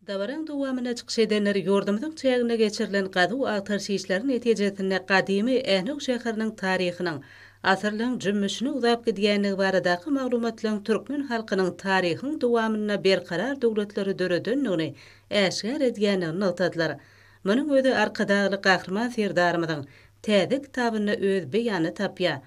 Dawaran dowamyna çykyş edenler ýordamyň çägine geçirilen gadu agtarşyşlaryň netijesinde gadymy Ähnök şäheriniň taryhynyň asyrlyň jümmüşini uzap gidýänligi baradaky maglumatlaryň türkmen halkynyň taryhynyň dowamyna berkarar döwletleri döredenligini äşgär edýänligini noktadylar. Munyň özi arkadagy gahrman serdarymyň täze kitabyny öz beýany tapýar.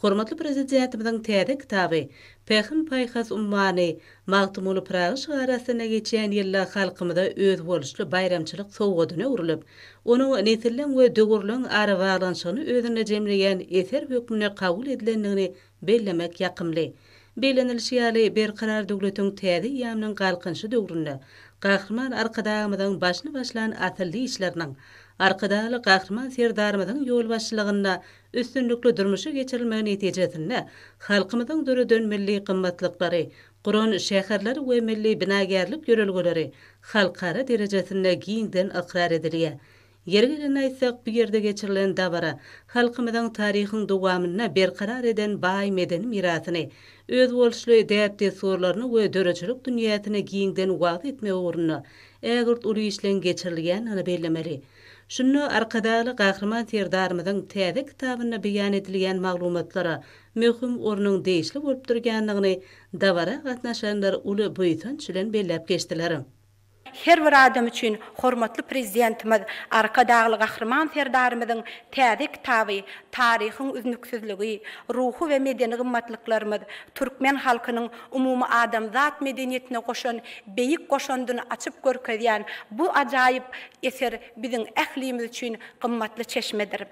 Hormatly prezidentimiň täze kitaby Pähin Paýhas ummany magtumuly pragy şarasyna geçen ýyllar halkymyza öz boluşly bayramçylyk sowgadyna urulyp, onu nesillen we döwürlüň arabaglanşygyny özüne jemleýän eser hökmüne kabul edilendigini bellemek ýakymly. Belenilşýäli berkarar döwletiň täze ýamynyň galkynşy döwründe gahrman arkadagymyň başyny başlan atyldy işleriniň arkadaly gahrman serdarymyň ýol başçylygynda üstünlükli durmuşy geçirilmegi netijesinde halkymyzyň döreden milli gymmatlyklary, Guron şäherleri we milli binagerlik ýörelgeleri halkara derejesinde giňden ikrar edilýär. Yergelen aýtsak, bu ýerde geçirilen dawara halkymyzyň taryhynyň dowamyna berkarar eden baý medeni mirasyny, öz boluşly däpde sorlaryny we döreçilik dünýäsine giňden wagt etmek ugruna ägirt uly işlen geçirilýänini bellemeli. Şunu arkadaly gahrman serdarymyzyň täze kitabyna beýan edilýän maglumatlara möhüm ornuň değişli bolup durýanlygyny dawara gatnaşanlar uly boýsan çylen bellep geçdiler. Her bir adam üçün hormatly prezidentimiz arkadaly gahrman serdarymyzyň täze kitaby taryhyň üznüksizligi, ruhu we medeni gymmatlyklarymy türkmen halkynyň umumy adamzat medeniýetine goşan beýik goşandyny açyp görkezýän bu ajaýyp eser biziň ählimiz üçün gymmatly çeşmedir.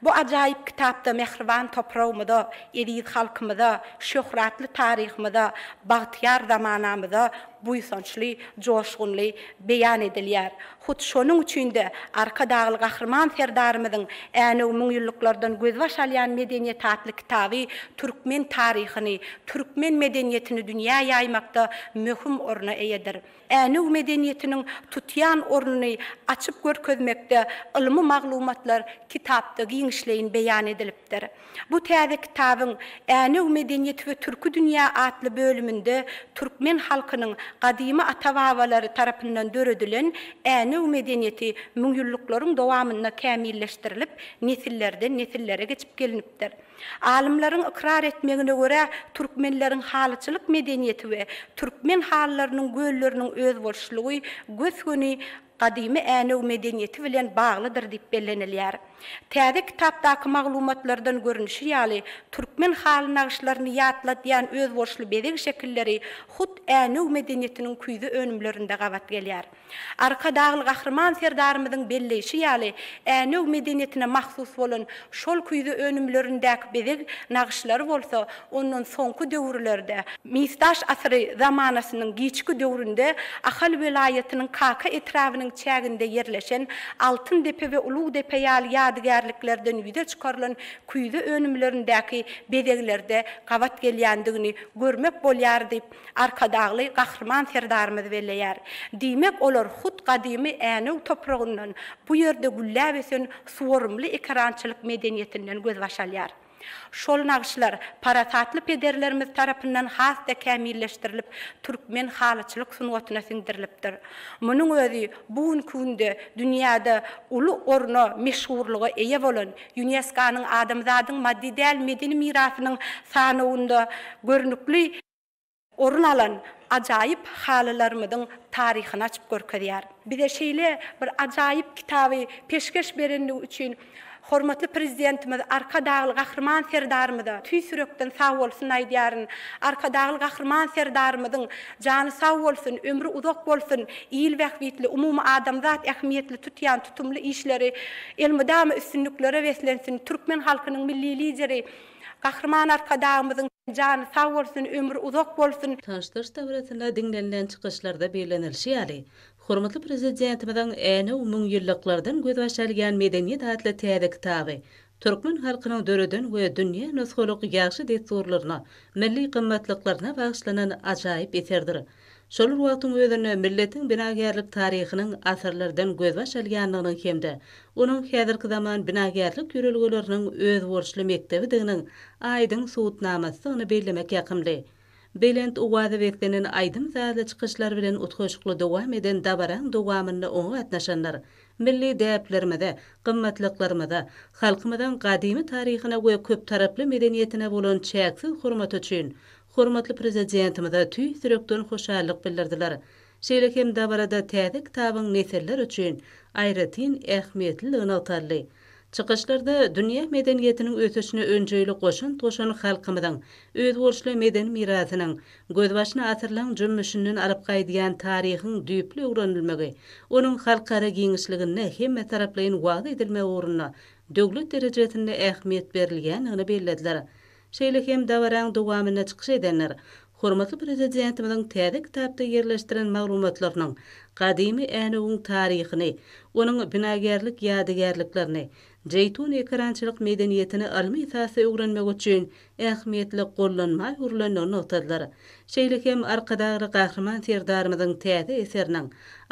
Bu ajaýyp kitapda mehriban toprağymyza, eriýet halkymyza, şöhratly taryhymyza, bagtyar zamanamyza buýsançly, joşgunly beýan edilýär. Hut şonuň üçin-de arkadagy gahrman serdarymyzyň äne umum ýyllardan gözbaş alýan medeniýet atly kitaby türkmen taryhyny, türkmen medeniýetini dünýä ýaymakda möhüm orna eýedir. Äne medeniýetiniň tutýan ornuny açyp görkezmekde ilmi maglumatlar kitapda giňişleýin beýan edilipdir. Bu täze kitabyň äne medeniýet we türkü dünýä atly bölüminde türkmen halkynyň gadymy ata-babalary tarapyndan döredilen äne medeniýeti müňýüllüklaryň dowamyna kämilleşdirilip, nesillerden nesillere geçip gelinipdir. Alimlaryň ikrar etmegine görä, türkmenleriň halyçylyk medeniýeti we türkmen hallarynyň gölleriniň öz boluşlygy gösgüni gadymy äne medeniýeti bilen baglydyr diýip bellenilýär. Täze kitapdaky maglumatlardan görünüşi ýaly türkmen haly nagyşlaryny ýatladýan öz boluşly bedeg şekilleri hut äne medeniýetiniň küýde önümlerinde gabat gelýär. Arkadagy gahrman serdarymyzyň belleşi ýaly äne medeniýetine mahsus bolan şol küýde önümlerindäki bedeg nagyşlary bolsa, ondan soňky döwürlerde Mistaş asyry zamanasynyň giçki döwründe Ahal welaýatynyň Kaka etrawynyň çäginde yerleşen Altyn depe we Uluq depe ýaly ýadygärliklerden ýüze çykarylan küýde önümlerindäki bedeglerde gabat gelýändigini görmek bolýar diýip arkadagy gahrman serdarymyz belleýär. Diýmek olar hut gadymy äne topragyndan bu ýerde güllä besen suwarymly ekrançylyk medeniýetinden göz başalýar. Şol nagyşlar paratatly pederlerimiz tarapyndan hasda kämilleşdirilip, türkmen halyçylyk sunwatyna siňdirilipdir. Munyň özi bugün günde dünýäde uly orna meşhurlygy eýe bolan UNESCO-nyň adamzadyň maddi däl medeni mirasynyň sanawynda görnükli orun alan ajaýyp halylarymyzyň taryhyny açyp görkezýär. Bize şeýle bir ajaýyp kitaby peşkeş berenligi üçin hormatly prezidentimiz arkadagy gahrman serdarymyza tüý sürekden sag bolsun aýdýaryn, arkadagy gahrman serdarymyzyň jany sag bolsun, ömrü uzak bolsun, ýyl wagtly umumy adamzat ähmiýetli tutýan tutumly işleri elmydama üstünliklere weslensin, türkmen halkynyň milli lideri gahrman arkadagymyzyň jany sag bolsun, ömrü uzak bolsun. Tanıştırış dawratyna diňlenilen çykyşlarda beýlenilşi ýaly hormatly prezidentimiň äne umum ýyllardan göz başalýan medeniýet atly täze kitaby türkmen halkynyň döreden we dünýä nusgalyk ýaşy desturlaryna, milli gymmatlyklaryna bagyşlanan ajaýyp eserdir. Şol wagtyň özüne milletiň binagerlik taryhynyň asyrlardan göz başalýanlygyny hemde onuň häzirki zaman binagerlik ýörelgeleriniň öz boluşly mektebidiginiň aýdyň suwutnamasyny bellemek ýakymly. Belent uwada beklenen aydym zada çykyşlar bilen utgoşukly dowam eden dabaraň dowamyny oňa gatnaşanlar milli däplermede, gymmatlyklaryda, halkymyzyň gadymy taryhyna we köp taraply medeniýetine bolan çäksiz hormat üçin hormatly prezidentimize tüý sürekden hoşallyk bildirdiler. Şeýlekem dabarada täze kitabyň neseller üçin aýratyn ähmiýetli ýatarly. Çykyşlarda dünýä medeniýetiniň ötüşine öncöýli goşun toşan halkymyzyň öz bolşly medeni mirasynyň gözbaşyna asyrlaň jümmüşinden alyp gaýdýan taryhyň düýpli öwrenilmegi, onuň halkara giňişligine hemme taraplaryň wagty edilme uğruna döwlet derejesinde ähmiýet berilýänini bellädiler. Şeýlekem dabaraň dowamyna çykyş edenler hormatly prezidentimiziň täze kitapda ýerleşdiren maglumatlarynyň gadymy änewiň taryhyny, onuň binagerlik ýadygerliklerini, Jeytun ekrançylyk medeniýetini almy esasy öwrenmek üçin ähmiýetli gollanma urlanyny notadlar. Şeýlekem arkadagy gahrman serdarymyzyň täze eseriniň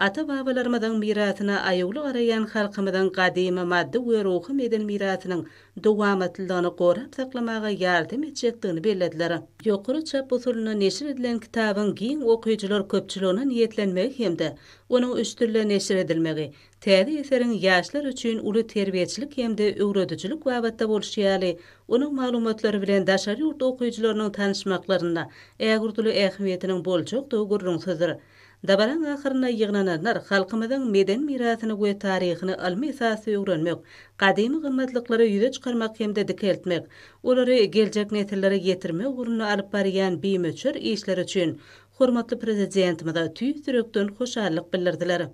ata-babalarymyzyň mirasyna aýygly garaýan halkymyzyň gadymy maddi we ruhy medeni mirasynyň dowamatlyllygyny gorap saklamaga ýardym etjekdigini bellädiler. Ýokary çap usulyna neşir edilen kitabyň giň okuýjylar köpçüligine niýetlenmegi hemde onuň üstünle neşir edilmegi, täze eseriň ýaşlar üçin uly terbiýeçilik hemde öwredicilik wagtda bolşýaly, onuň maglumatlary bilen daşary ýurt okuýjylarynyň tanışmaklaryna ägurdyly ähmiýetiniň boljak gurrunsydyr. Dabaraň ahyryna ýygnananlar halkymyzyň medeni mirasyny we taryhyny almy esasy öwrenmek, gadymy gymmatlyklary ýüze çykarmak hemde dikeltmek, olary geljek nesillere ýetirmek uğruna alyp barýan biýmöçür işler üçin hormatly prezidentimize tüý sürekden hoşallyk bildirdiler.